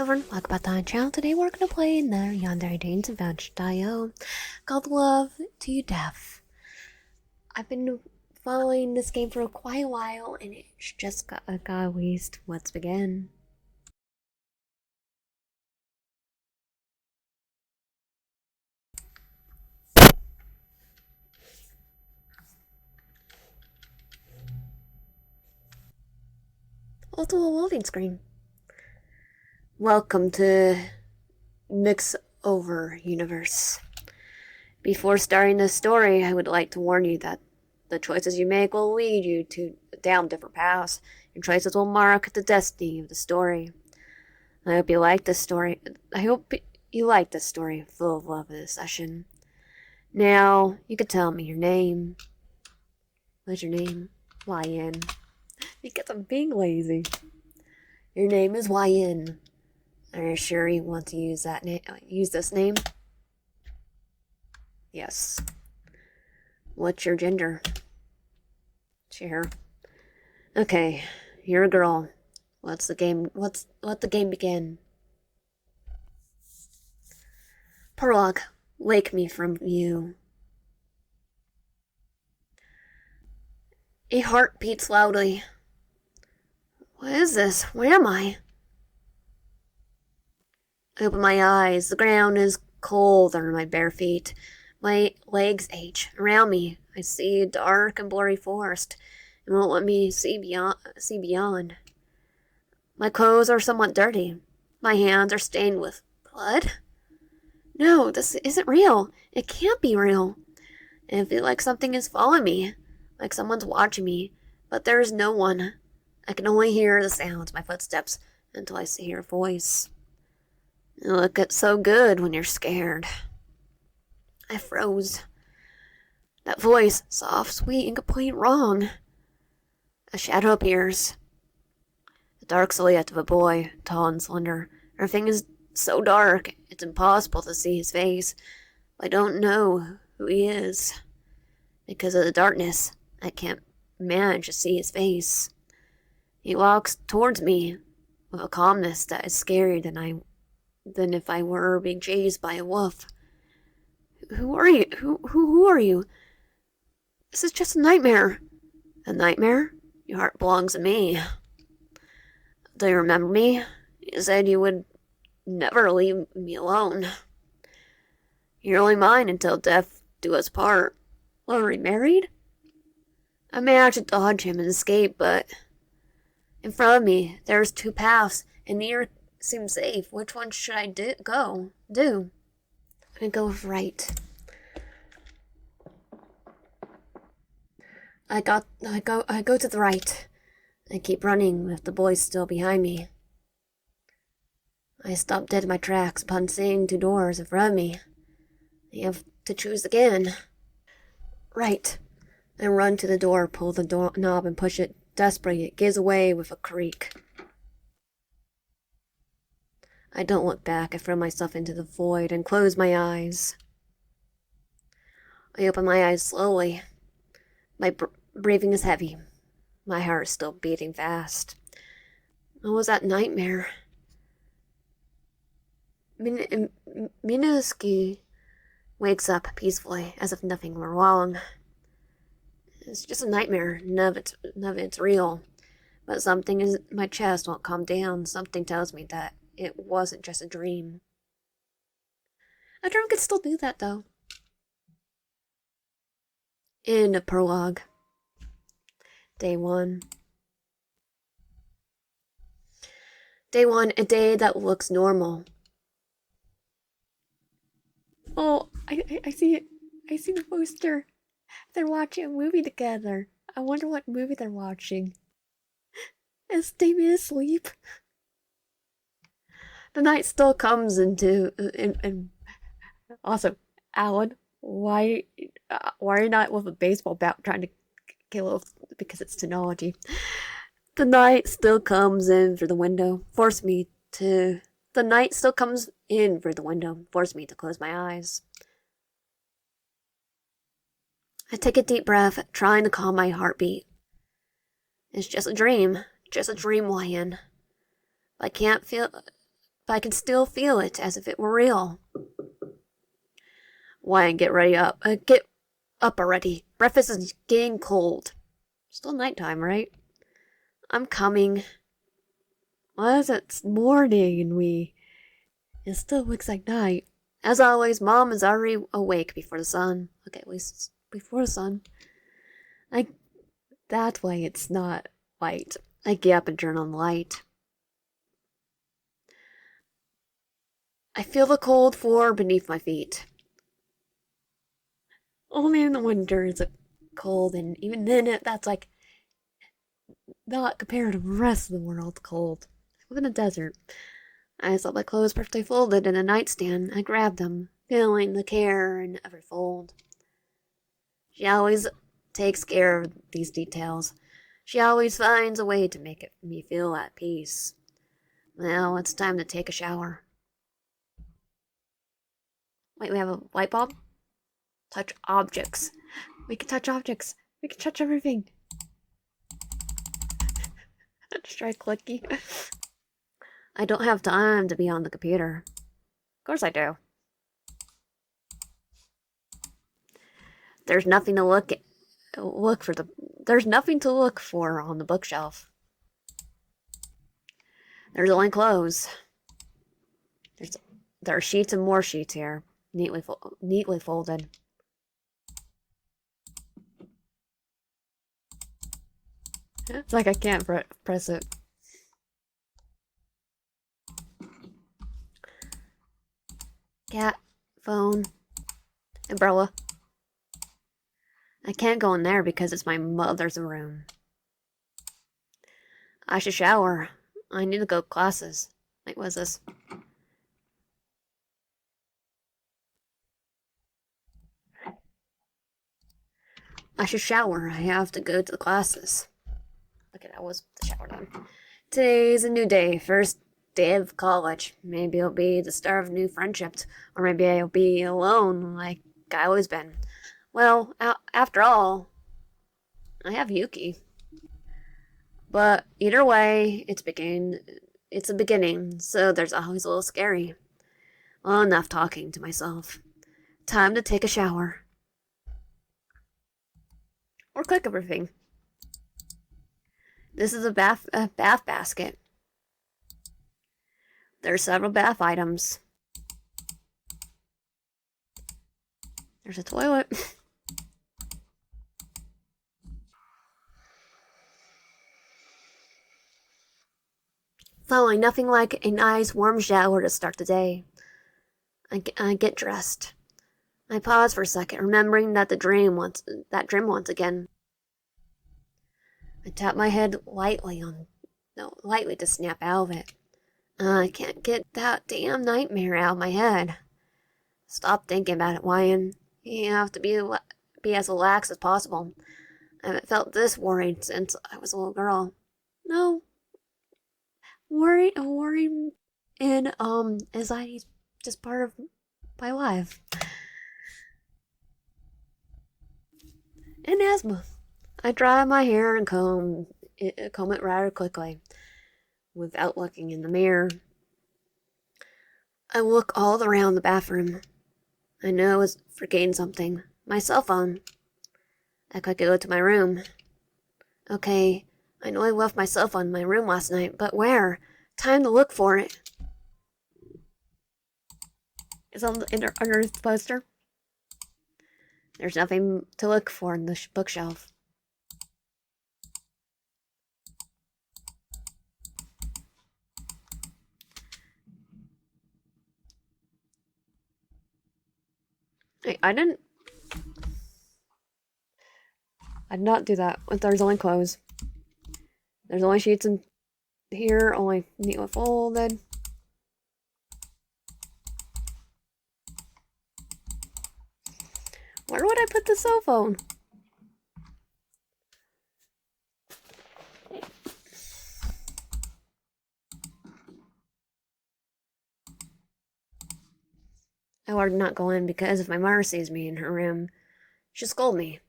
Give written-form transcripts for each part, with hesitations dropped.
everyone, welcome back to my channel. Today we're going to play another Yandere Dane's Adventure called Love to Death. I've been following this game for quite a while and it's just got a waste. Let's begin. Also a loading screen. Welcome to Mix Over Universe. Before starting this story, I would like to warn you that the choices you make will lead you down different paths. Your choices will mark the destiny of the story. I hope you like this story. Full of love in this session. Now, you can tell me your name. What's your name? YN. Because I'm being lazy. Your name is YN. Are you sure you want to use this name? Yes. What's your gender? Sure. Okay, you're a girl. Let the game begin. Prologue. Wake me from you. A heart beats loudly. What is this? Where am I? I open my eyes. The ground is cold under my bare feet. My legs ache. Around me, I see a dark and blurry forest. It won't let me see beyond. My clothes are somewhat dirty. My hands are stained with blood. No, this isn't real. It can't be real. I feel like something is following me, like someone's watching me, but there is no one. I can only hear the sounds of my footsteps until I see her voice. You look so good when you're scared. I froze. That voice, soft, sweet, and complete wrong. A shadow appears. The dark silhouette of a boy, tall and slender. Everything is so dark, it's impossible to see his face. I don't know who he is. Because of the darkness, I can't manage to see his face. He walks towards me with a calmness that is scarier than if I were being chased by a wolf. Who are you? Who are you? This is just a nightmare. A nightmare? Your heart belongs to me. Do you remember me? You said you would never leave me alone. You're only mine until death do us part. Well, are we married? I managed to dodge him and escape, but in front of me, there's two paths, and neither seems safe. Which one should I do? I'm gonna go with right. I go to the right. I keep running with the boys still behind me. I stop dead in my tracks upon seeing two doors in front of me. I have to choose again. Right. I run to the door, pull the door knob, and push it. Desperately, it gives away with a creak. I don't look back. I throw myself into the void and close my eyes. I open my eyes slowly. My breathing is heavy. My heart is still beating fast. What was that nightmare? Minuski wakes up peacefully, as if nothing were wrong. It's just a nightmare. None of it's real. But something in my chest won't calm down. Something tells me that it wasn't just a dream. A dream could still do that, though. End of prologue. Day 1. Day 1, a day that looks normal. Oh, I see it. I see the poster. They're watching a movie together. I wonder what movie they're watching. Is Damien asleep? The night still comes and also, Alan, why are you not with a baseball bat trying to kill it because it's technology? The night still comes in through the window, force me to close my eyes. I take a deep breath, trying to calm my heartbeat. It's just a dream, YN. I can't feel but I can still feel it as if it were real. Why, get ready up. Get up already. Breakfast is getting cold. Still nighttime, right? I'm coming. Why is it morning and it still looks like night? As always, Mom is already awake before the sun. Okay, at least before the sun. That way it's not light. I get up and turn on the light. I feel the cold floor beneath my feet. Only in the winter is it cold, and even then that's like not compared to the rest of the world cold. I live in a desert. I saw my clothes perfectly folded in a nightstand. I grabbed them, feeling the care in every fold. She always takes care of these details. She always finds a way to make me feel at peace. Now it's time to take a shower. Wait, we have a light bulb? Touch objects. We can touch objects. We can touch everything. Just try clicking. I don't have time to be on the computer. Of course I do. There's nothing to There's nothing to look for on the bookshelf. There's only clothes. There are sheets and more sheets here, neatly folded. It's like I can't press it. Cat, phone, umbrella. I can't go in there because it's my mother's room. I should shower. I need to go to classes. Wait, what's this? I should shower. I have to go to the classes. Okay, that was the shower done. Today's a new day. First day of college. Maybe it'll be the start of new friendships. Or maybe I'll be alone like I always been. Well, after all, I have Yuki. But either way, it's a beginning, so there's always a little scary. Well, enough talking to myself. Time to take a shower. Or click everything. This is a bath basket. There are several bath items. There's a toilet. Finally, nothing like a nice warm shower to start the day. I get dressed. I pause for a second, remembering that dream once again. I tap my head lightly to snap out of it. I can't get that damn nightmare out of my head. Stop thinking about it, Wyan. You have to be as relaxed as possible. I haven't felt this worried since I was a little girl. No, worry and anxiety is just part of my life. And asthma. I dry my hair and comb it rather quickly, without looking in the mirror. I look all around the bathroom. I know I was forgetting something. My cell phone. I could go to my room. Okay, I know I left my cell phone in my room last night, but where? Time to look for it. It's under the poster. There's nothing to look for in the bookshelf. I did not do that. There's only clothes. There's only sheets in here, only neatly folded. Where would I put the cell phone? I would not go in because if my mother sees me in her room, she'll scold me.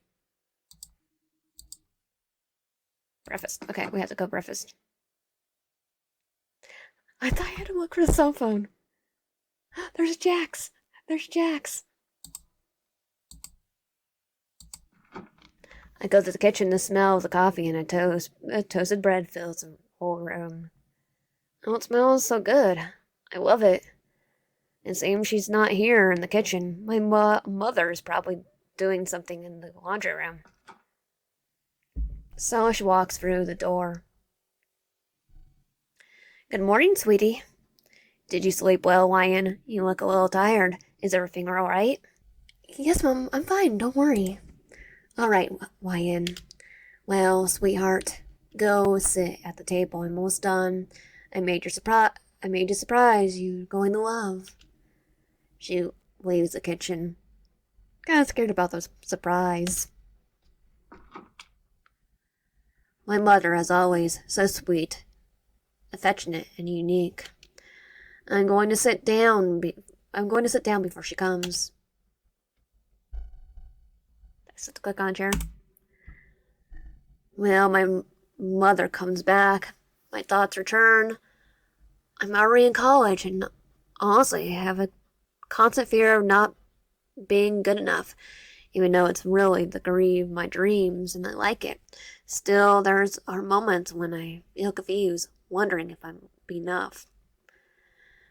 Breakfast. Okay, we have to go breakfast. I thought I had to look for the cell phone. There's Jax. There's Jax. I go to the kitchen. The smell of the coffee and toasted bread fills the whole room. Oh, it smells so good. I love it. It seems she's not here in the kitchen. My mother is probably doing something in the laundry room. So she walks through the door. Good morning, sweetie. Did you sleep well, Lion? You look a little tired. Is everything all right? Yes, Mom. I'm fine. Don't worry. All right, Lion. Well, sweetheart, go sit at the table. I'm almost done. I made you surprise. You're going to love. She leaves the kitchen. Kind of scared about the surprise. My mother, as always, so sweet, affectionate, and unique. I'm going to sit down before she comes. I sit to click on a chair. Well, my mother comes back. My thoughts return. I'm already in college, and honestly, I have a constant fear of not being good enough, even though it's really the career of my dreams, and I like it. Still, are moments when I feel confused, wondering if I'm enough.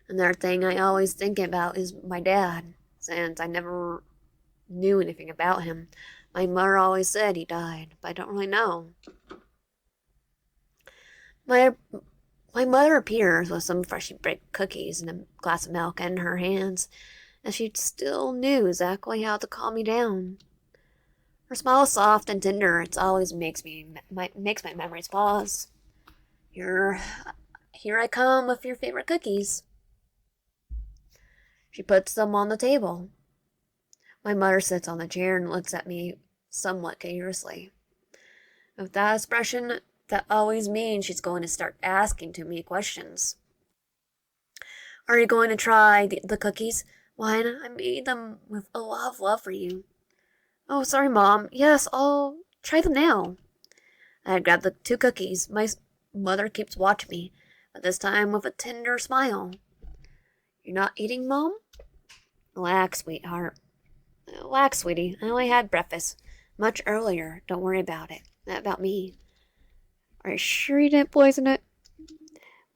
Another thing I always think about is my dad, since I never knew anything about him. My mother always said he died, but I don't really know. My mother appears with some freshly baked cookies and a glass of milk in her hands, and she still knew exactly how to calm me down. Her smile is soft and tender. It always makes my memories pause. Here I come with your favorite cookies. She puts them on the table. My mother sits on the chair and looks at me somewhat curiously. With that expression, that always means she's going to start asking too many questions. Are you going to try the cookies? Why, I made them with a lot of love for you. Oh, sorry, Mom. Yes, I'll try them now. I grab the 2 cookies. My mother keeps watching me, but this time with a tender smile. You're not eating, Mom? Relax, sweetheart. Relax, sweetie. I only had breakfast much earlier. Don't worry about it. Not about me. Are you sure you didn't poison it?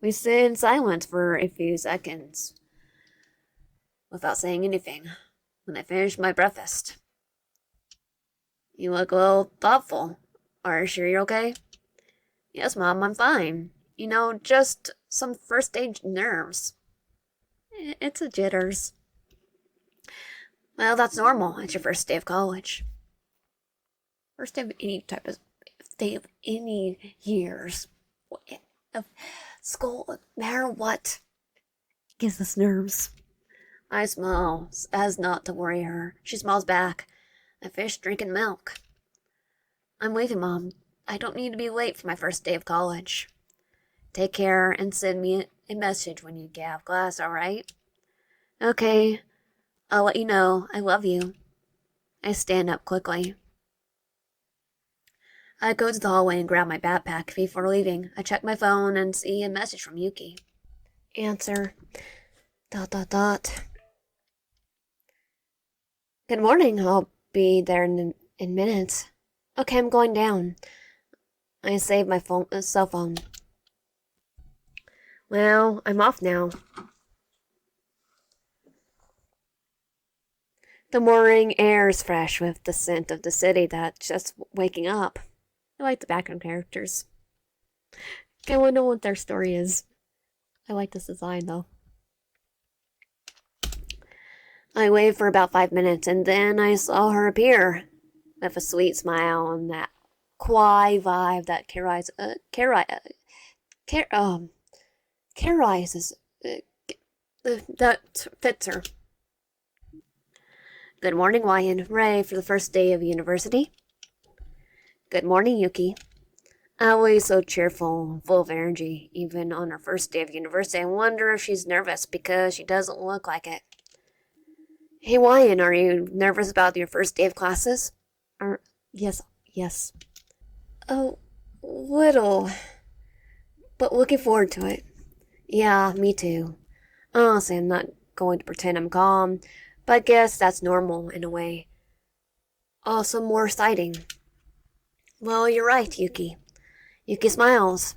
We sit in silence for a few seconds without saying anything. When I finish my breakfast. You look a little thoughtful. Are you sure you're okay? Yes, Mom, I'm fine. Just some first stage nerves. It's a jitters. Well, that's normal. It's your first day of college. First day of any type of day of any years of school, no matter what, gives us nerves. I smile as not to worry her. She smiles back. I finish drinking milk. I'm leaving, Mom. I don't need to be late for my first day of college. Take care and send me a message when you get out of class, alright? Okay. I'll let you know. I love you. I stand up quickly. I go to the hallway and grab my backpack before leaving. I check my phone and see a message from Yuki. Answer. ... Good morning. I'll be there in minutes. Okay, I'm going down. I save my cell phone. Well, I'm off now. The morning air is fresh with the scent of the city that's just waking up. I like the background characters. I want to know what their story is. I like this design, though. I waited for about 5 minutes, and then I saw her appear with a sweet smile and that kawaii vibe that that fits her. Good morning, Ryan. Ready for the first day of university? Good morning, Yuki. Always so cheerful and full of energy, even on her first day of university. I wonder if she's nervous because she doesn't look like it. Hey, Ryan, are you nervous about your first day of classes? Yes. Oh, little, but looking forward to it. Yeah, me too. Honestly, I'm not going to pretend I'm calm, but I guess that's normal in a way. Also, more exciting. Well, you're right, Yuki. Yuki smiles.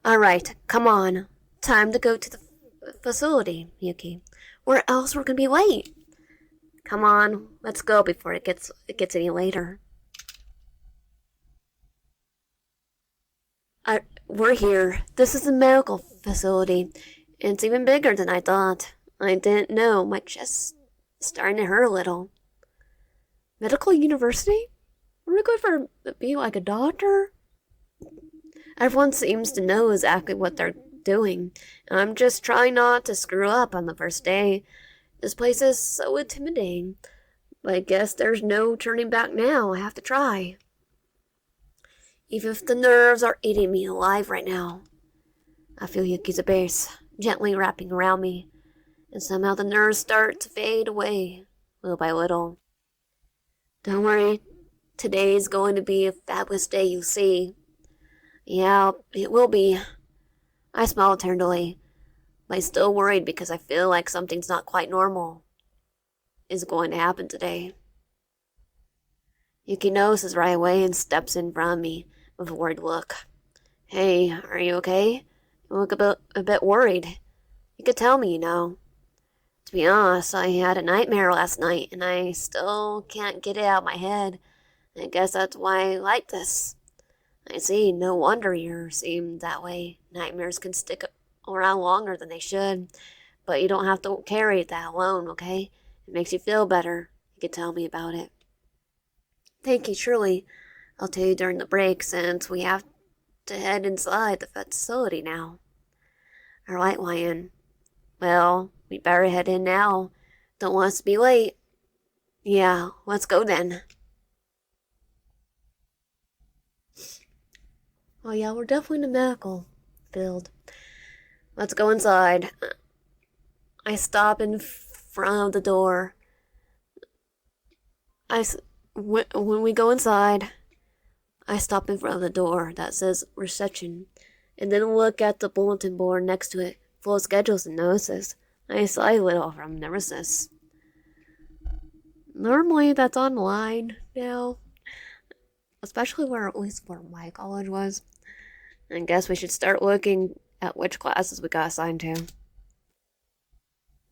Alright, come on. Time to go to the facility, Yuki. Or else we're gonna be late. Come on, let's go before it gets any later. We're here. This is a medical facility. It's even bigger than I thought. I didn't know. My chest's starting to hurt a little. Medical university? Are we going for being like a doctor? Everyone seems to know exactly what they're doing. I'm just trying not to screw up on the first day. This place is so intimidating. But I guess there's no turning back now. I have to try. Even if the nerves are eating me alive right now. I feel Yuki's base gently wrapping around me, and somehow the nerves start to fade away, little by little. Don't worry, today's going to be a fabulous day, you see. Yeah, it will be. I smile tenderly, but I'm still worried because I feel like something's not quite normal is going to happen today. Yuki notices right away and steps in front of me with a worried look. Hey, are you okay? You look a bit worried. You could tell me, you know. To be honest, I had a nightmare last night and I still can't get it out of my head. I guess that's why I like this. I see, no wonder you seem that way. Nightmares can stick around longer than they should, but you don't have to carry that alone, okay? It makes you feel better. You could tell me about it. Thank you, surely. I'll tell you during the break since we have to head inside the facility now. Alright, Lion. Well, we better head in now. Don't want us to be late. Yeah, let's go then. Oh yeah, we're definitely in the medical field. Let's go inside. I stop in front of the door. When we go inside, I stop in front of the door that says reception, and then look at the bulletin board next to it, full of schedules and notices. I sigh a little from nervousness. Normally that's online now, especially where at least where my college was. I guess we should start looking at which classes we got assigned to.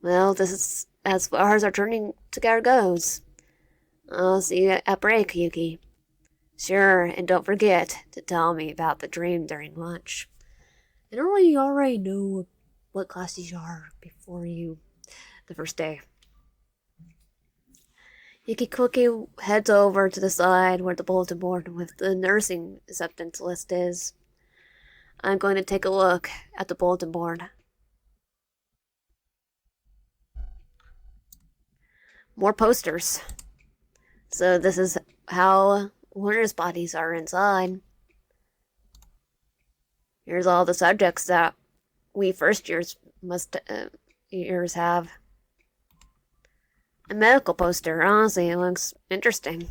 Well, this is as far as our turning together goes. I'll see you at break, Yuki. Sure, and don't forget to tell me about the dream during lunch. I don't really already know what classes you are before the first day. Yuki quickly heads over to the side where the bulletin board with the nursing acceptance list is. I'm going to take a look at the bulletin board. More posters. So this is how learners' bodies are inside. Here's all the subjects that we first years have. A medical poster, honestly, it looks interesting.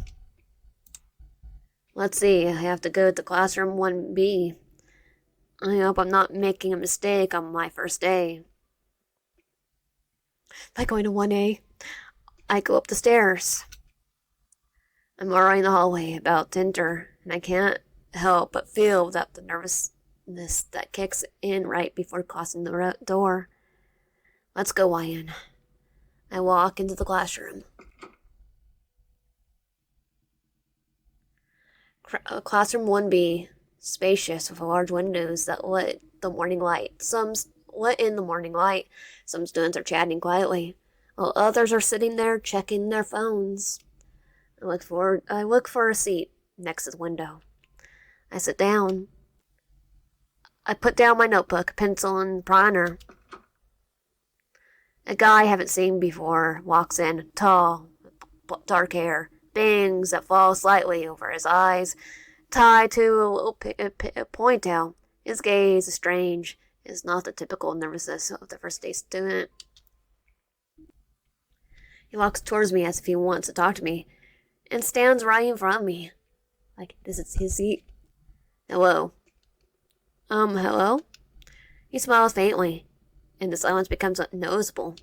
Let's see, I have to go to classroom 1B. I hope I'm not making a mistake on my first day. By going to 1A, I go up the stairs. I'm already in the hallway, about to enter, and I can't help but feel that the nervousness that kicks in right before crossing the door. Let's go, Ryan. I walk into the classroom. Classroom 1B, spacious with large windows that lit the morning light. Some lit in the morning light. Some students are chatting quietly, while others are sitting there checking their phones. I look for a seat next to the window. I sit down. I put down my notebook, pencil, and primer. A guy I haven't seen before walks in, tall, dark hair, bangs that fall slightly over his eyes, tied to a little ponytail. His gaze is strange. It's not the typical nervousness of the first day student. He walks towards me as if he wants to talk to me, and stands right in front of me. Like, this is his seat. Hello. Hello? He smiles faintly. and the silence becomes noticeable.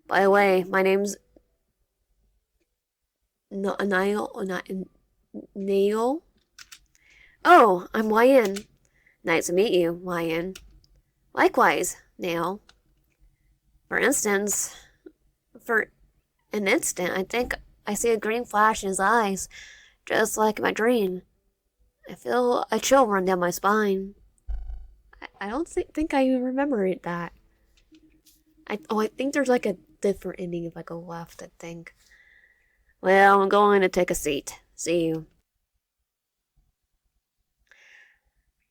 By the way, my name's Nail. Oh, I'm YN. Nice to meet you, YN. Likewise, Nail. For instance, for an instant, I think I see a green flash in his eyes, just like in my dream. I feel a chill run down my spine. I don't think I even remember that. I think there's like a different ending if I go left, I think. Well, I'm going to take a seat. See you.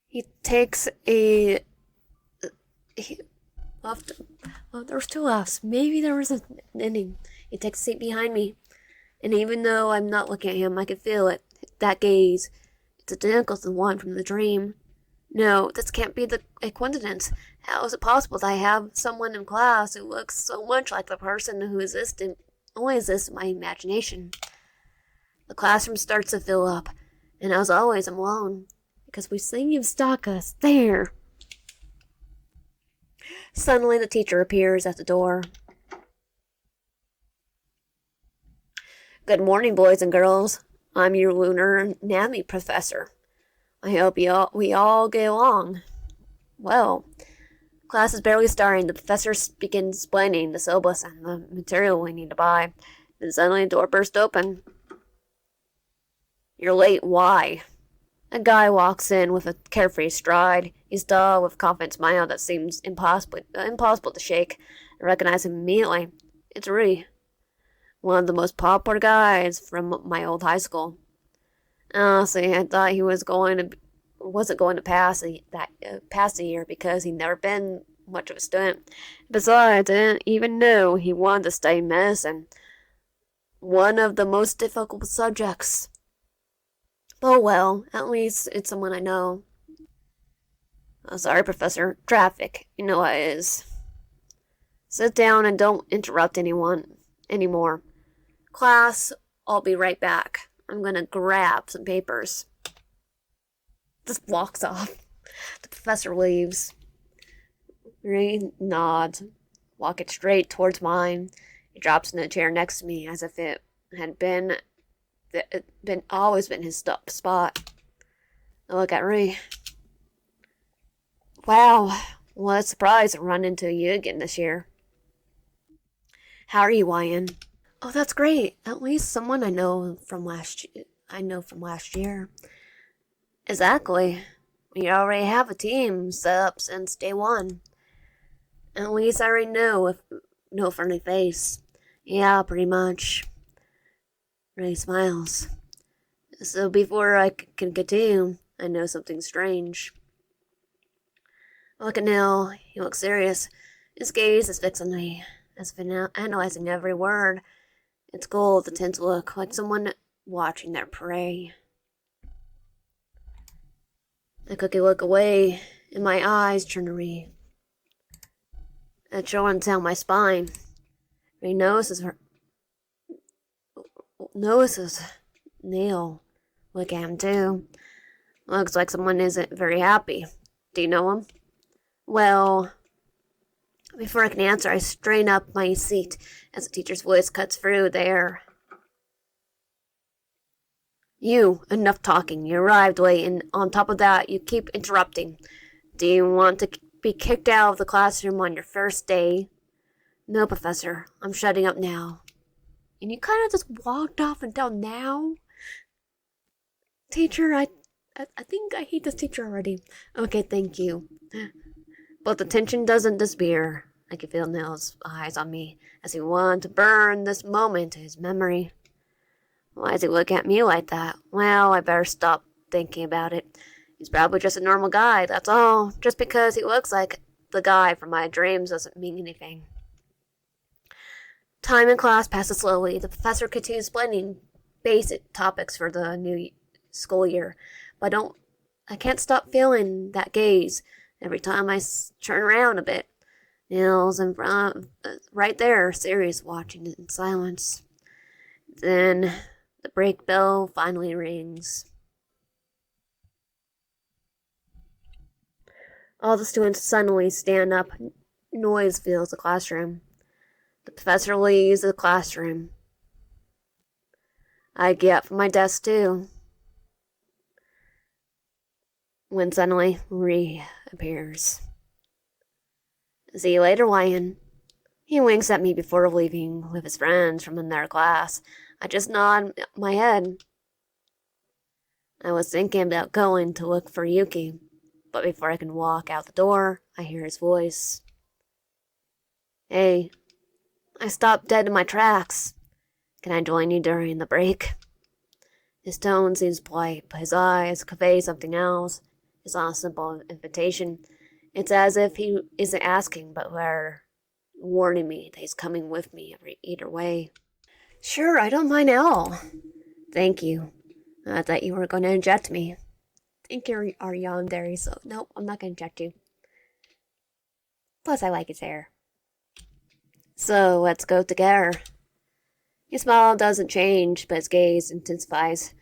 He takes a... He left... Oh, there's two laughs. Maybe there was an ending. He takes a seat behind me. And even though I'm not looking at him, I can feel it. That gaze. It's identical to the one from the dream. No, this can't be a coincidence. How is it possible that I have someone in class who looks so much like the person who only exists in my imagination? The classroom starts to fill up, and as always, I'm alone, because we see you stalk us. There! Suddenly, the teacher appears at the door. Good morning, boys and girls. I'm your lunar anatomy professor. I hope we all get along. Well, class is barely starting. The professor begins explaining the syllabus and the material we need to buy. Then suddenly the door bursts open. You're late, why? A guy walks in with a carefree stride. He's tall with a confident smile that seems impossible to shake. I recognize him immediately. It's Rudy, one of the most popular guys from my old high school. Honestly, I thought he wasn't going to pass the year because he'd never been much of a student. Besides, I didn't even know he wanted to study medicine. One of the most difficult subjects. Oh well, at least it's someone I know. Oh, sorry, Professor. Traffic. You know how it is. Sit down and don't interrupt anyone anymore. Class, I'll be right back. I'm gonna grab some papers. Just walks off. The professor leaves. Ray nods, walking straight towards mine. He drops in the chair next to me as if it had always been his spot. I look at Ray. Wow, what a surprise to run into you again this year. How are you, YN? Oh, that's great. At least someone I know from last year. Exactly. We already have a team set up since day one. At least I already know no friendly face. Yeah, pretty much. Ray smiles. So before I can continue, I know something strange. Look at Neil. He looks serious. His gaze is fixed on me, as if analyzing every word. It's cold, the tense look, like someone watching their prey. I quickly look away, and my eyes turn to Ree. A chill runs down my spine. Ree notices Neil. Look at him too. Looks like someone isn't very happy. Do you know him? Well, before I can answer, I strain up my seat as the teacher's voice cuts through the air. You, enough talking. You arrived late, and on top of that, you keep interrupting. Do you want to be kicked out of the classroom on your first day? No, Professor. I'm shutting up now. And you kind of just walked off until now? Teacher, I think I hate this teacher already. Okay, thank you. But the tension doesn't disappear. I can feel Neil's eyes on me as he wanted to burn this moment to his memory. Why does he look at me like that? Well, I better stop thinking about it. He's probably just a normal guy, that's all. Just because he looks like the guy from my dreams doesn't mean anything. Time in class passes slowly. The professor continues explaining basic topics for the new school year. But I can't stop feeling that gaze every time I turn around a bit. Neil's in front, right there, serious, watching it in silence. Then the break bell finally rings. All the students suddenly stand up. Noise fills the classroom. The professor leaves the classroom. I get up from my desk too, when suddenly reappears. See you later, Ryan. He winks at me before leaving with his friends from another class. I just nod my head. I was thinking about going to look for Yuki, but before I can walk out the door, I hear his voice. Hey, I stopped dead in my tracks. Can I join you during the break? His tone seems polite, but his eyes convey something else. It's not a simple invitation. It's as if he isn't asking, but rather warning me that he's coming with me either way. Sure, I don't mind at all. Thank you. I thought you were going to inject me. I think you're Yandere, so nope, I'm not going to inject you. Plus, I like his hair. So, let's go together. His smile doesn't change, but his gaze intensifies.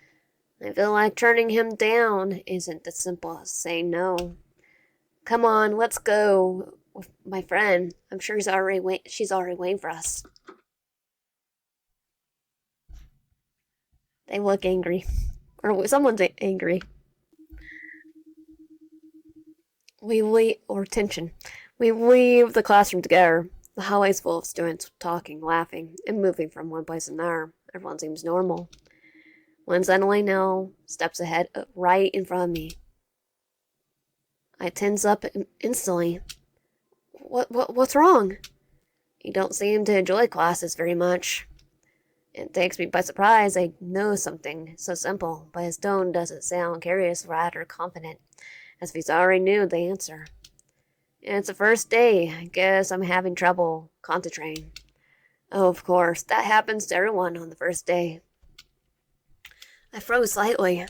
I feel like turning him down isn't as simple as saying no. Come on, let's go with my friend. I'm sure she's already waiting for us. They look angry. Or someone's angry. Or tension. We leave the classroom together. The hallway's full of students talking, laughing, and moving from one place to another. Everyone seems normal. When suddenly Nell steps ahead right in front of me. I tense up instantly. What's wrong? You don't seem to enjoy classes very much. It takes me by surprise. I know something so simple, but his tone doesn't sound curious, rather confident, as if he's already knew the answer. It's the first day. I guess I'm having trouble concentrating. Oh, of course, that happens to everyone on the first day. I froze slightly.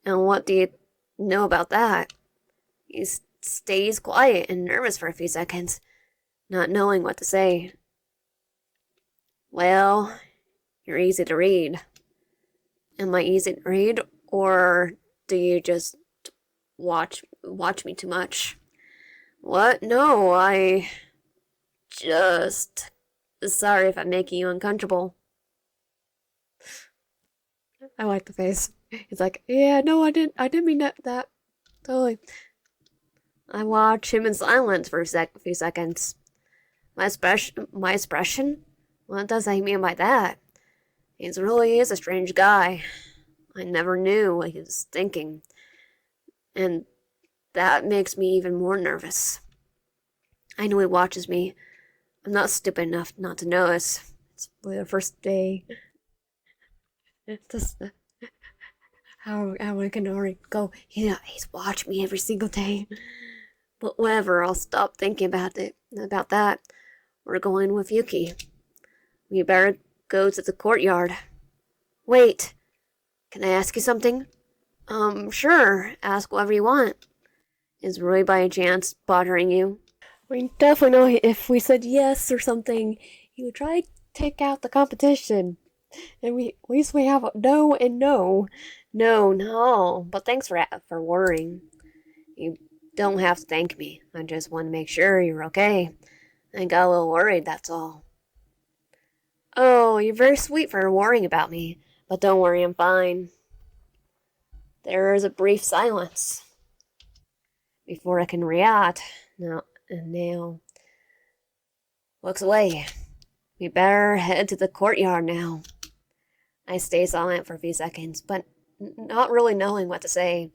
And what do you know about that? He stays quiet and nervous for a few seconds, not knowing what to say. Well, you're easy to read. Am I easy to read, or do you just watch me too much? What? No, I just... Sorry if I'm making you uncomfortable. I like the face. He's like, yeah, no, I didn't mean that. Totally. I watch him in silence for a few seconds. My expression? What does he mean by that? He really is a strange guy. I never knew what he was thinking. And that makes me even more nervous. I know he watches me. I'm not stupid enough not to notice. It's really the first day. It's just how I can already go. Yeah, he's watched me every single day. But whatever, I'll stop thinking about that. We're going with Yuki. We better go to the courtyard. Wait, can I ask you something? Sure, ask whatever you want. Is Roy by any chance bothering you? We definitely know if we said yes or something, he would try to take out the competition. And at least we have a no and no. No. But thanks for worrying. You don't have to thank me. I just want to make sure you're okay. I got a little worried, that's all. Oh, you're very sweet for worrying about me. But don't worry, I'm fine. There is a brief silence. Before I can react, Nail looks away. We better head to the courtyard now. I stay silent for a few seconds, but not really knowing what to say.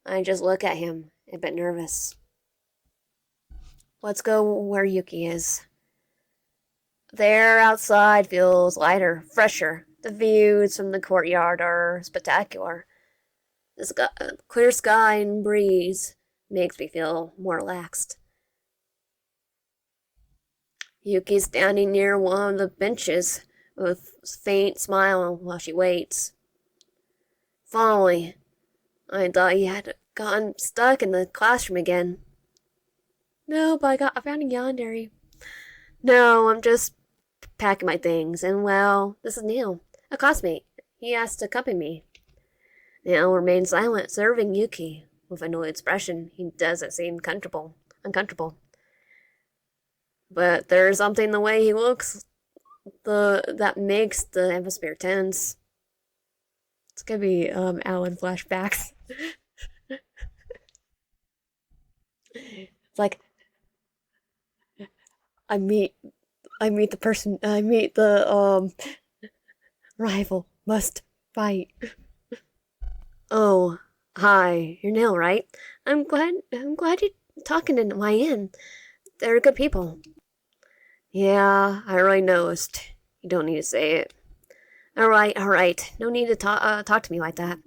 I just look at him, a bit nervous. Let's go where Yuki is. The air outside feels lighter, fresher. The views from the courtyard are spectacular. The clear sky and breeze makes me feel more relaxed. Yuki's standing near one of the benches with a faint smile while she waits. Finally, I thought he had gotten stuck in the classroom again. No, but I found a Yandere. No, I'm just packing my things, and well, this is Neil, a classmate. He asked to accompany me. Neil remained silent, serving Yuki with a annoyed expression. He doesn't seem uncomfortable. But there's something in the way he looks that makes the atmosphere tense. It's gonna be Alan flashbacks. It's like I meet I meet the rival, must fight. Oh, hi, you're Neil, right? I'm glad you're talking to my inn. They're good people. Yeah, I already noticed. You don't need to say it. All right. No need to talk to me like that.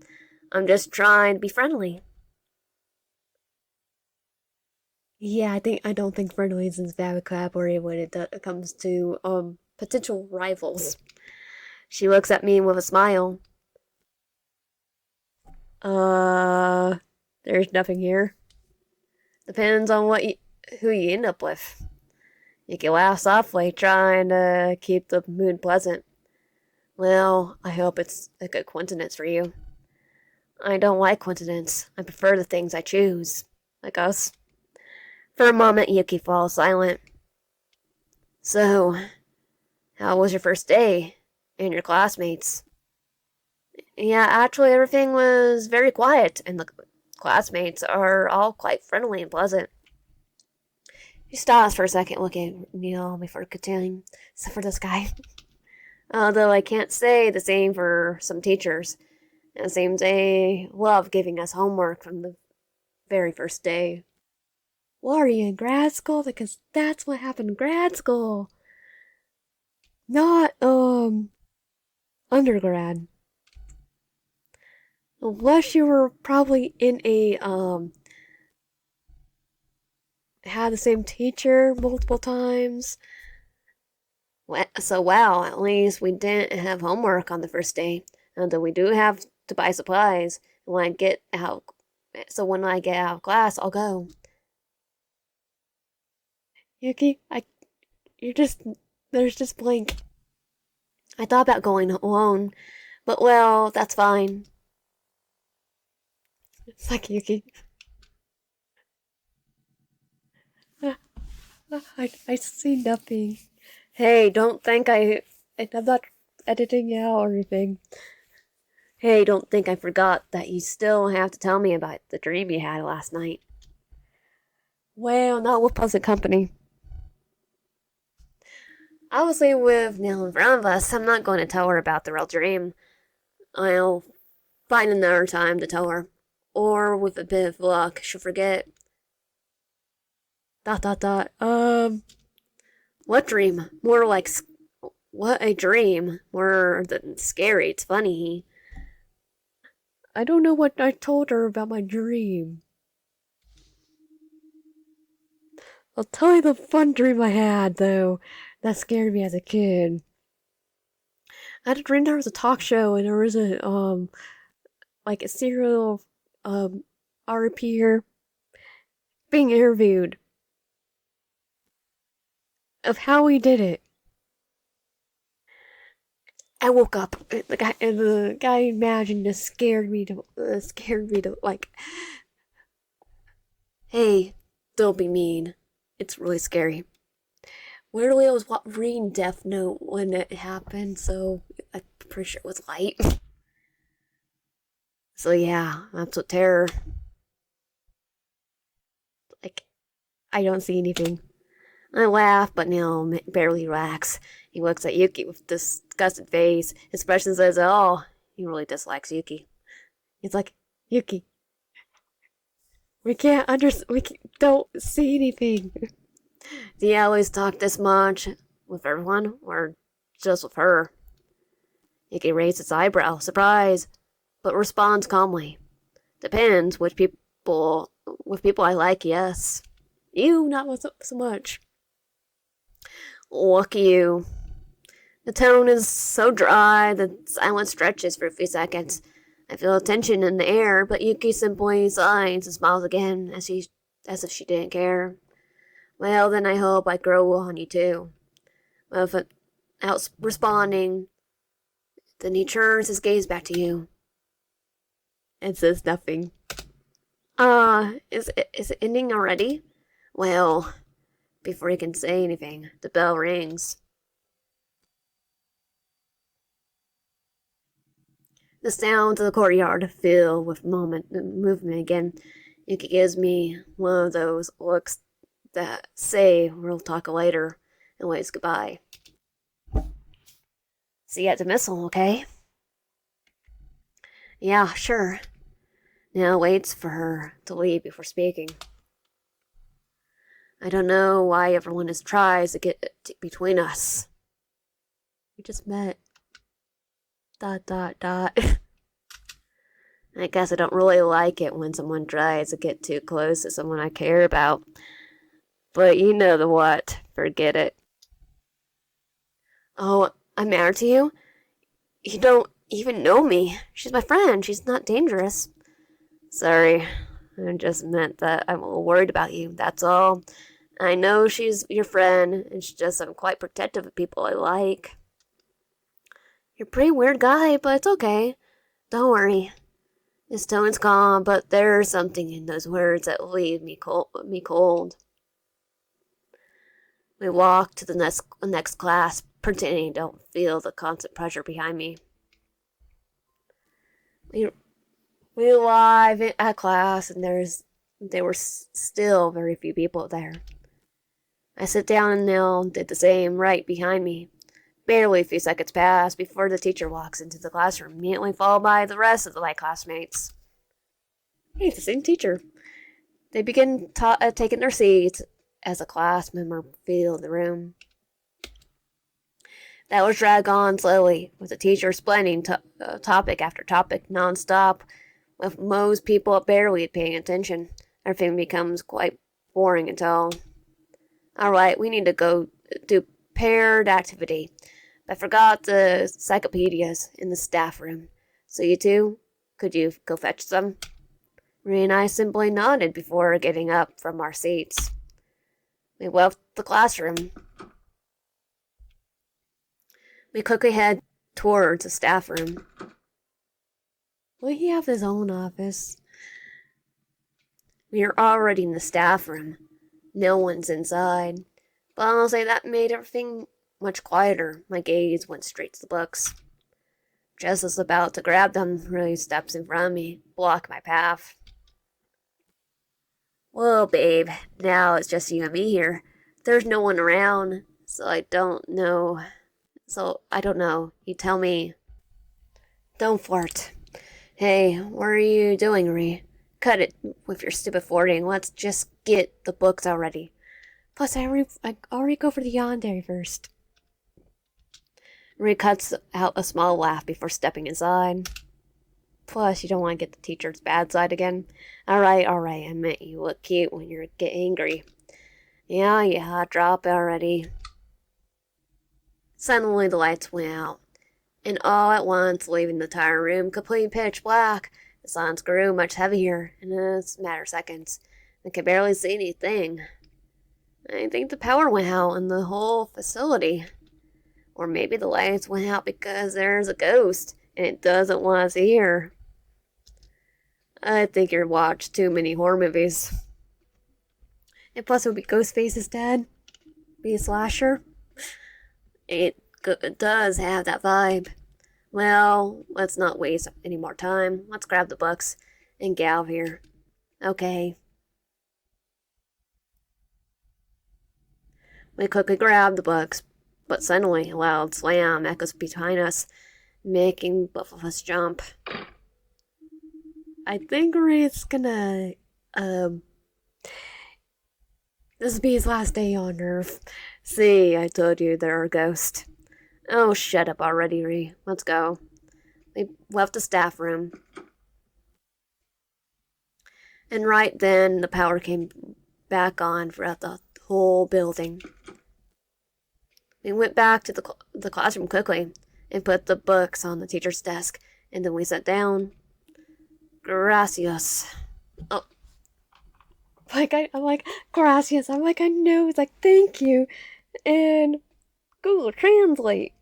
I'm just trying to be friendly. Yeah, I don't think friendly is a valid vocabulary when it comes to potential rivals. She looks at me with a smile. Uh, there's nothing here. Depends on who you end up with. You can laugh softly, trying to keep the mood pleasant. Well, I hope it's a good coincidence for you. I don't like coincidence. I prefer the things I choose. Like us. For a moment, Yuki falls silent. So, how was your first day? And your classmates? Yeah, actually, everything was very quiet, and the classmates are all quite friendly and pleasant. He stops for a second, looking at Neil before continuing. Except for this guy. Although I can't say the same for some teachers. It seems they love giving us homework from the very first day. Well, are you in grad school? Because that's what happened in grad school. Not, undergrad. Unless you were probably in had the same teacher multiple times. So, wow, at least we didn't have homework on the first day. Although we do have to buy supplies. When I get out, so when I get out of class, I'll go. Yuki, you're just, there's just blank. I thought about going alone, but well, that's fine. It's like Yuki. I see nothing. Hey, don't think I'm not editing you out or anything. Hey, don't think I forgot that you still have to tell me about the dream you had last night. Well, not with pleasant company. Obviously, with Neil in front of us, I'm not going to tell her about the real dream. I'll find another time to tell her. Or with a bit of luck, she'll forget. Dot dot dot. What dream? More like what a dream. More than scary. It's funny. I don't know what I told her about my dream. I'll tell you the fun dream I had, though. That scared me as a kid. I had a dream there was a talk show and there was like a serial, RPer being interviewed of how he did it. I woke up. The guy imagined just scared me to like, hey, don't be mean. It's really scary. Literally, I was reading Death Note when it happened, so I'm pretty sure it was light. So yeah, that's what terror. Like, I don't see anything. I laugh, but Neil barely reacts. He looks at Yuki with disgusted face. His expression says, "Oh, he really dislikes Yuki." He's like, "Yuki, don't see anything." Do you always talk this much with everyone, or just with her? Yuki raises his eyebrow, surprise, but responds calmly. Depends which people. With people I like, yes. You, not so much. Lucky you. The tone is so dry that silence stretches for a few seconds. I feel tension in the air, but Yuki simply sighs and smiles again as if she didn't care. Well, then I hope I grow on you too. Without responding, then he turns his gaze back to you and says nothing. Is it ending already? Well, Before he can say anything, the bell rings. The sounds of the courtyard fill with movement again. It gives me one of those looks that say we'll talk later and waves goodbye. See you at the missile, okay? Yeah, sure. Now waits for her to leave before speaking. I don't know why everyone tries to get between us. We just met. ... I guess I don't really like it when someone tries to get too close to someone I care about. But you know the what. Forget it. Oh, I'm married to you? You don't even know me. She's my friend. She's not dangerous. Sorry. I just meant that I'm a little worried about you. That's all. I know she's your friend. It's just I'm quite protective of people I like. You're a pretty weird guy, but it's okay. Don't worry. His tone's calm, but there's something in those words that leave me cold. We walk to the next class, pretending I don't feel the constant pressure behind me. We arrive at class, and there were still very few people there. I sit down and Neil did the same right behind me. Barely a few seconds pass before the teacher walks into the classroom, immediately followed by the rest of my classmates. Hey, it's the same teacher. They begin taking their seats as a class member filled the room. That was drag on slowly, with the teacher explaining topic after topic nonstop, with most people barely paying attention. Everything becomes quite boring until... Alright, we need to go do paired activity. I forgot the encyclopedias in the staff room. So you two, could you go fetch them? Marie and I simply nodded before getting up from our seats. We left the classroom. We quickly head towards the staff room. Will he have his own office? We are already in the staff room. No one's inside. But honestly, that made everything much quieter. My gaze went straight to the books. Just as about to grab them, Ray steps in front of me, block my path. Whoa, babe. Now it's just you and me here. There's no one around, so I don't know. You tell me. Don't flirt. Hey, what are you doing, Ree? Cut it with your stupid flirting. Let's just get the books already. Plus, I already go for the Yandere first. Ree cuts out a small laugh before stepping inside. Plus, you don't want to get the teacher's bad side again. Alright, I meant you look cute when you get angry. Yeah, drop it already. Suddenly, the lights went out, and all at once, leaving the entire room complete pitch black. The silence grew much heavier in a matter of seconds. I could barely see anything. I think the power went out in the whole facility. Or maybe the lights went out because there's a ghost and it doesn't want us here. I think you've watched too many horror movies. And plus it would be Ghostface's dad. Be a slasher. It does have that vibe. Well, let's not waste any more time. Let's grab the books and get out of here. Okay. We quickly grabbed the books, but suddenly a loud slam echoes behind us, making both of us jump. I think Ray's gonna, this will be his last day on Earth. See, I told you there are ghosts. Oh, shut up already, Ray. Let's go. We left the staff room. And right then, the power came back on throughout the whole building. We went back to the classroom quickly and put the books on the teacher's desk, and then we sat down. Gracias. Oh. I'm like, gracias. I'm like, I know. It's like, thank you. And Google Translate.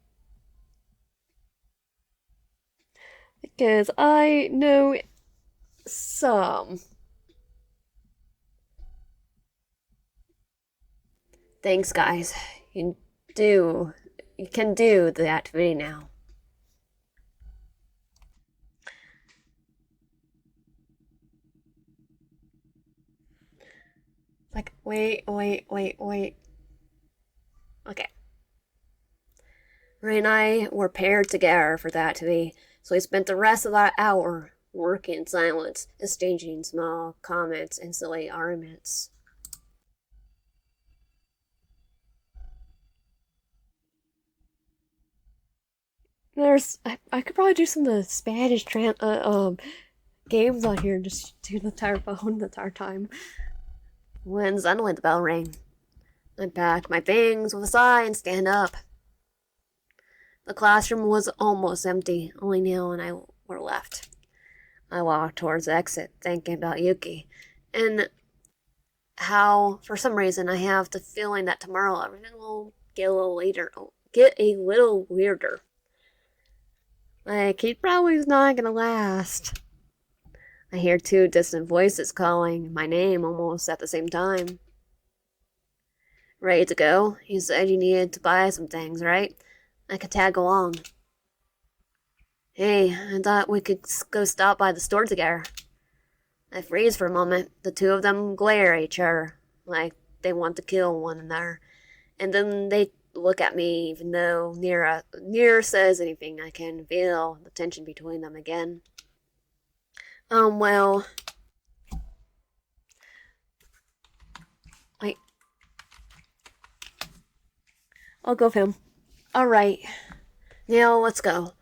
Because I know some. Thanks, guys. You do. You can do the activity now. Like, wait. Okay. Ray and I were paired together for that activity, so we spent the rest of that hour working in silence, exchanging small comments and silly arguments. I could probably do some of the Spanish games on here and just do the entire phone the entire time. When suddenly the bell rang, I packed my things with a sigh and stand up. The classroom was almost empty, only Neil and I were left. I walked towards the exit, thinking about Yuki, and how, for some reason, I have the feeling that tomorrow everything will get a little weirder. Like, he probably's not gonna last. I hear two distant voices calling my name almost at the same time. Ready to go? You said you needed to buy some things, right? I could tag along. Hey, I thought we could go stop by the store together. I freeze for a moment. The two of them glare at each other, like they want to kill one another. And then they look at me, even though near says anything. I can feel the tension between them again. Well, I, I'll go with him. All right, Neil, let's go.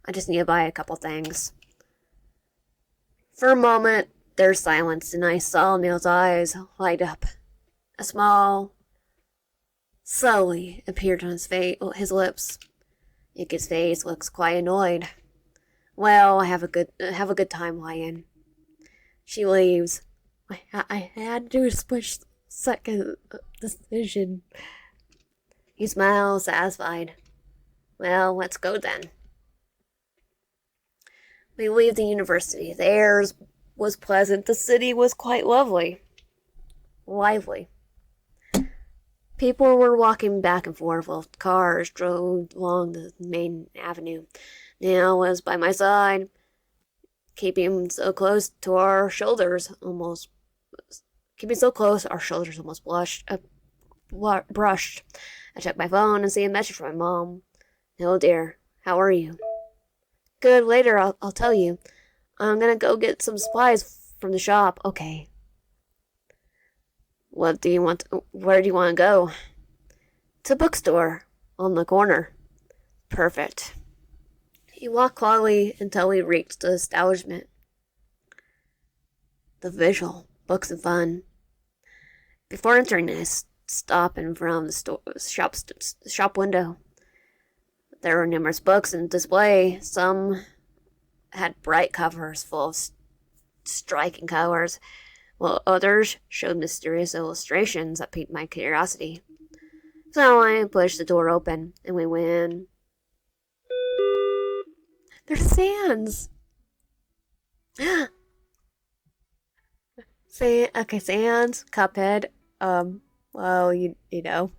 I just need to buy a couple things. For a moment, there's silence, and I saw Neil's eyes light up. A smile slowly appeared on his lips. Yuki's face looks quite annoyed. Well, have a good time, Lion. She leaves. I had to do a split-second decision. He smiles, satisfied. Well, let's go then. We leave the university. The air was pleasant. The city was quite lively. People were walking back and forth while cars drove along the main avenue. Neil was by my side, keeping so close to our shoulders almost brushed. I checked my phone and see a message from my mom. Hello, dear. How are you? Good. Later, I'll tell you. I'm gonna go get some supplies from the shop. Okay. Where do you want to go? To a bookstore on the corner. Perfect. He walked quietly until we reached the establishment. The visual, books and fun. Before entering, I stopped in front of the shop window. There were numerous books in display. Some had bright covers full of striking colors, while others showed mysterious illustrations that piqued my curiosity. So I pushed the door open, and we went in. There's Sans! Sans, Cuphead, well, you know.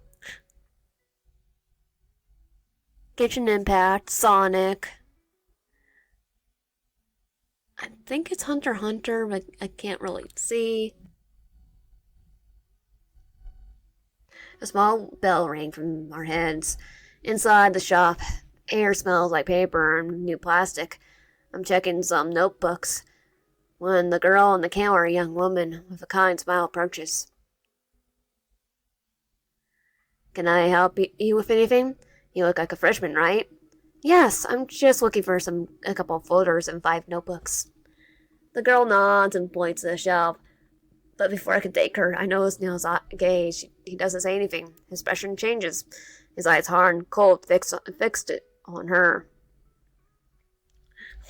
Kitchen Impact, Sonic. I think it's Hunter x Hunter, but I can't really see. A small bell rang from our heads. Inside the shop, air smells like paper and new plastic. I'm checking some notebooks when the girl on the counter, a young woman with a kind smile, approaches. Can I help you with anything? You look like a freshman, right? Yes, I'm just looking for a couple of folders and 5 notebooks. The girl nods and points to the shelf. But before I can take her, I notice Neil's gaze. He doesn't say anything. His expression changes. His eyes hard and cold, fixed it on her.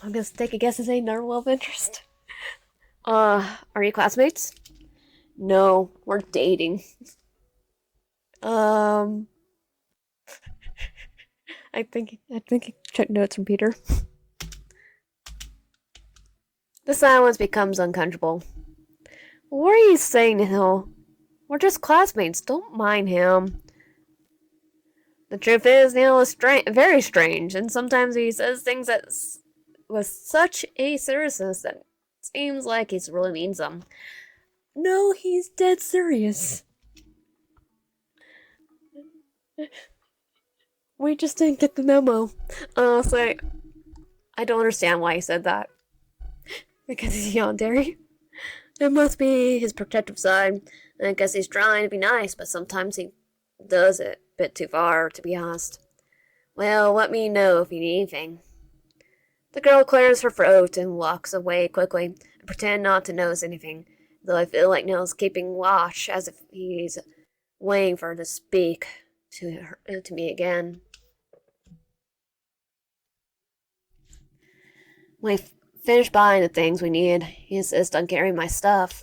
I'm gonna take a guess and say another love interest. Are you classmates? No, we're dating. I think he took notes from Peter. The silence becomes uncomfortable. What are you saying, Hill? We're just classmates. Don't mind him. The truth is, Neil is very strange, and sometimes he says things with such a seriousness that it seems like he's really means them. No, he's dead serious. We just didn't get the memo. So I don't understand why he said that. Because he's Yandere. It must be his protective side. I guess he's trying to be nice, but sometimes he does it a bit too far, to be honest. Well, let me know if you need anything. The girl clears her throat and walks away quickly, and pretend not to notice anything, though I feel like Neil's keeping watch as if he's waiting for her to speak to me again. When I finish buying the things we need, he insists on carrying my stuff.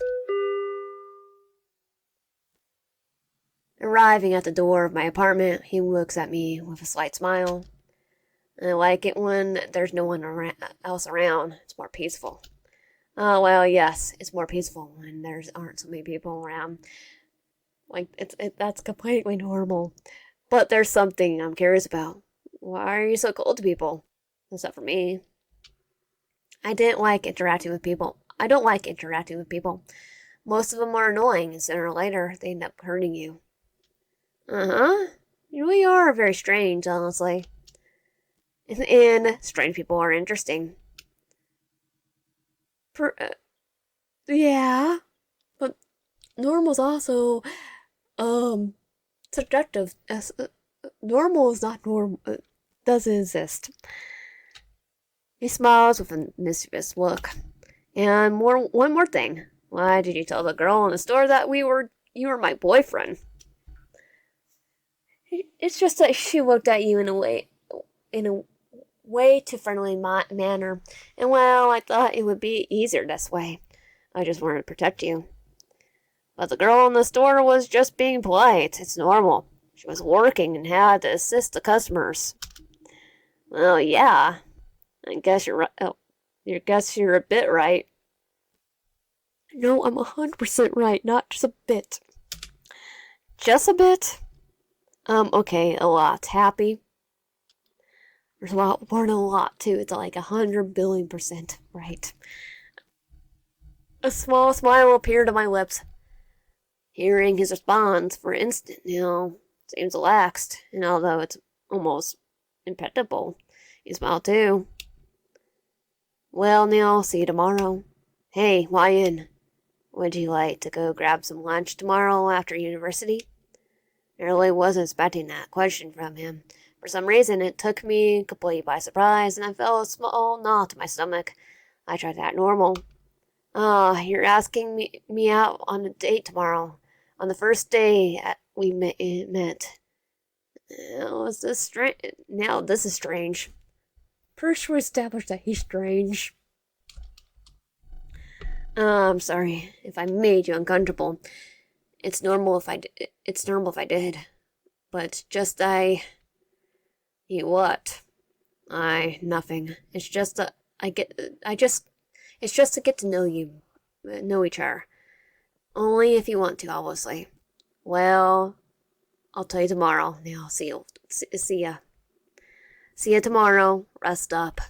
Arriving at the door of my apartment, he looks at me with a slight smile. I like it when there's no one else around. It's more peaceful. Oh, well, yes, it's more peaceful when there aren't so many people around. Like, that's completely normal. But there's something I'm curious about. Why are you so cold to people? Except for me. I don't like interacting with people. Most of them are annoying, and sooner or later, they end up hurting you. Uh-huh. You really are very strange, honestly. And strange people are interesting. Yeah. But normal's also, subjective. Normal is not normal. Doesn't exist. He smiles with a mischievous look. And one more thing. Why did you tell the girl in the store that you were my boyfriend? It's just that she looked at you in a way too friendly manner, and well, I thought it would be easier this way. I just wanted to protect you. But the girl in the store was just being polite. It's normal. She was working and had to assist the customers. Well, yeah. I guess you're right. Oh, I guess you're a bit right. No, I'm 100% right, not just a bit. Just a bit? Okay, a lot. Happy? There's a lot more than a lot, too. It's like 100 billion% right. A small smile appeared on my lips. Hearing his response for an instant, seems relaxed, and although it's almost impeccable, he smiled too. Well, Neil, see you tomorrow. Hey, why in? Would you like to go grab some lunch tomorrow after university? I really wasn't expecting that question from him. For some reason, it took me completely by surprise, and I felt a small knot in my stomach. I tried to act normal. You're asking me out on a date tomorrow, on the first day we met. Now this is strange. First, we established that he's strange. I'm sorry if I made you uncomfortable. It's normal if I did. But you what? Nothing. It's just to get to know each other. Only if you want to, obviously. Well, I'll tell you tomorrow. Now, see ya. See ya tomorrow. Rest up.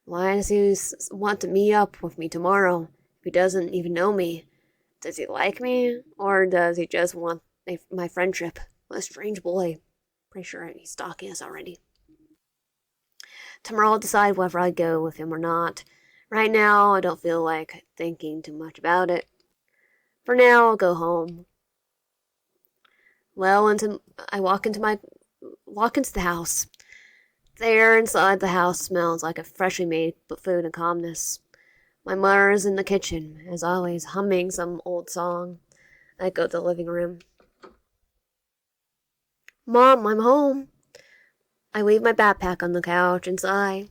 Why does he want to meet up with me tomorrow if he doesn't even know me? Does he like me? Or does he just want my friendship? What a strange boy. Pretty sure he's stalking us already. Tomorrow I'll decide whether I go with him or not. Right now, I don't feel like thinking too much about it. For now, I'll go home. Well, I walk into the house. The air inside the house smells like a freshly made food and calmness. My mother is in the kitchen, as always, humming some old song. I go to the living room. Mom, I'm home. I leave my backpack on the couch and sigh.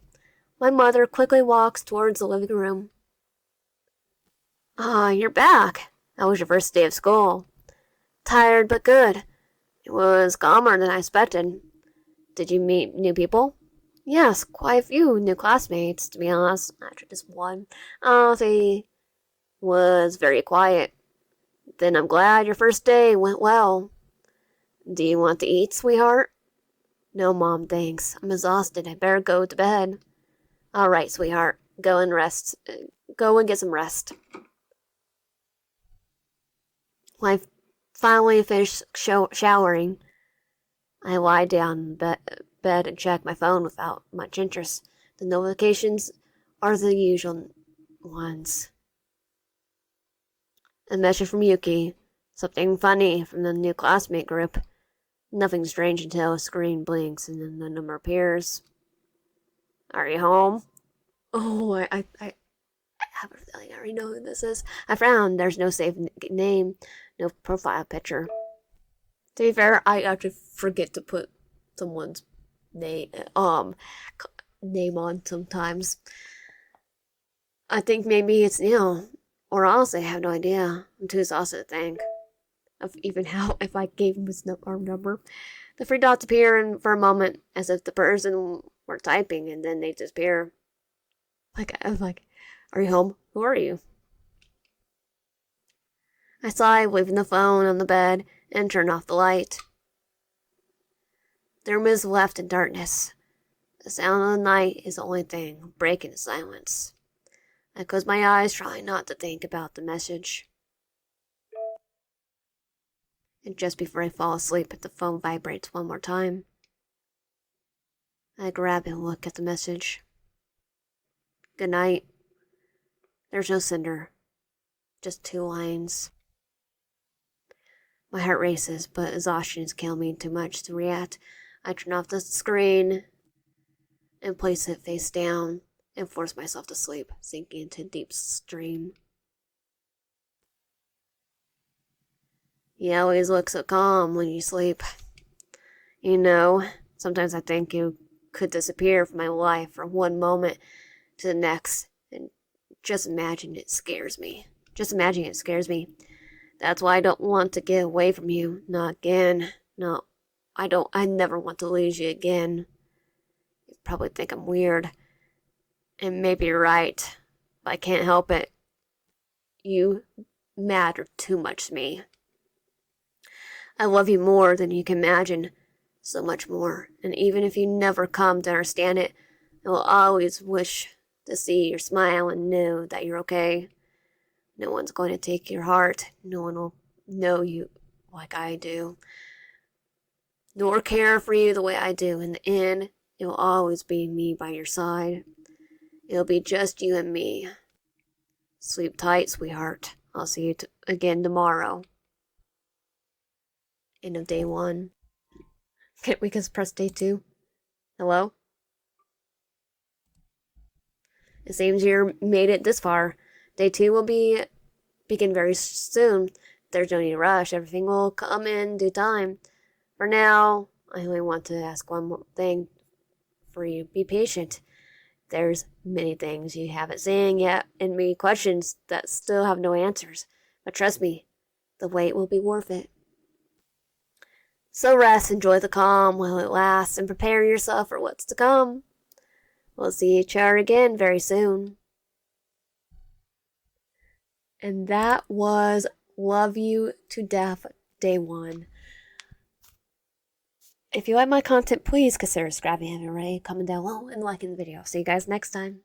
My mother quickly walks towards the living room. You're back. How was your first day of school? Tired but good. It was calmer than I expected. Did you meet new people? Yes, quite a few new classmates, to be honest. Actually, just one. They was very quiet. Then I'm glad your first day went well. Do you want to eat, sweetheart? No, Mom, thanks. I'm exhausted. I better go to bed. All right, sweetheart. Go and rest. Go and get some rest. When I finally finish showering, I lie down in bed and check my phone without much interest. The notifications are the usual ones. A message from Yuki. Something funny from the new classmate group. Nothing strange until a screen blinks and then the number appears. Are you home? Oh, I have a feeling I already know who this is. I frowned. There's no saved name, no profile picture. To be fair, I actually forget to put someone's name name on sometimes. I think maybe it's Neil, or honestly, I have no idea. I'm too exhausted to think of even how if I gave him his arm number. The three dots appear for a moment, as if the person were typing, and then they disappear. I'm like, are you home? Who are you? I sighed, leaving the phone on the bed, and turned off the light. The room is left in darkness. The sound of the night is the only thing breaking the silence. I close my eyes, trying not to think about the message. And just before I fall asleep, the phone vibrates one more time. I grab it and look at the message. Good night. There's no sender, just 2 lines. My heart races, but exhaustion is killing me too much to react. I turn off the screen and place it face down and force myself to sleep, sinking into a deep dream. You always look so calm when you sleep. You know, sometimes I think you could disappear from my life from one moment to the next, and just imagining it scares me. That's why I don't want to get away from you. Not again. No, I never want to lose you again. You probably think I'm weird. And maybe you're right. But I can't help it. You matter too much to me. I love you more than you can imagine. So much more. And even if you never come to understand it, I will always wish to see your smile and know that you're okay. No one's going to take your heart. No one will know you like I do, nor care for you the way I do. In the end, it will always be me by your side. It'll be just you and me. Sleep tight, sweetheart. I'll see you again tomorrow. End of day 1. Can't we just press day 2? Hello? It seems you made it this far. Day 2 will begin very soon. There's no need to rush. Everything will come in due time. For now, I only want to ask one more thing for you. Be patient. There's many things you haven't seen yet, and many questions that still have no answers. But trust me, the wait will be worth it. So rest, enjoy the calm while it lasts, and prepare yourself for what's to come. We'll see each other again very soon. And that was Love You to Death, Day 1. If you like my content, please consider subscribing if you haven't already, comment down below, and liking the video. See you guys next time.